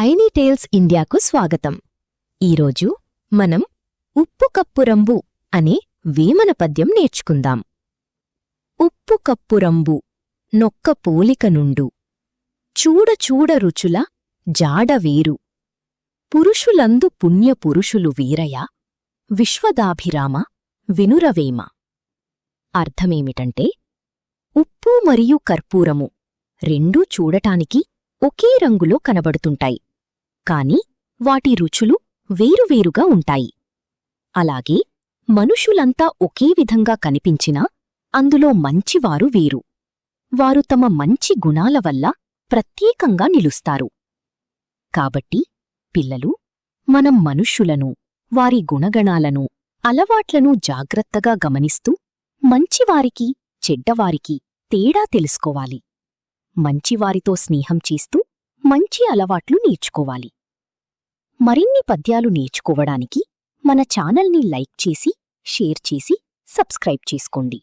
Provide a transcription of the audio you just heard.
Tiny tiles ఇండియాకు స్వాగతం. ఈరోజు మనం ఉప్పు కప్పు రంబు అనే వేమన పద్యం నేర్చుకుందాం. ఉప్పు కప్పు రంబు నొక్క పోలిక నుండు చూడ చూడ రుచుల జాడవేరు పురుషులందు పుణ్యపురుషులు వీరయ విశ్వదాభిరామ వినురవేమ. అర్థమేమిటంటే, ఉప్పు మరియు కర్పూరము రెండూ చూడటానికి ఒకే రంగులో కనబడుతుంటాయి, కాని వాటి రుచులు వేరువేరుగా ఉంటాయి. అలాగే మనుషులంతా ఒకే విధంగా కనిపించినా అందులో మంచివారు వేరు. వారు తమ మంచి గుణాల వల్ల ప్రత్యేకంగా నిలుస్తారు. కాబట్టి పిల్లలు, మనం మనుష్యులను, వారి గుణగణాలను, అలవాట్లను జాగ్రత్తగా గమనిస్తూ మంచివారికి, చెడ్డవారికి తేడా తెలుసుకోవాలి. మంచివారితో స్నేహం చేస్తూ మంచి అలవాట్లు నేర్చుకోవాలి. మరిన్ని పద్యాలు నేర్చుకోవడానికి మన ఛానల్ని లైక్ చేసి, షేర్ చేసి, సబ్స్క్రైబ్ చేసుకోండి.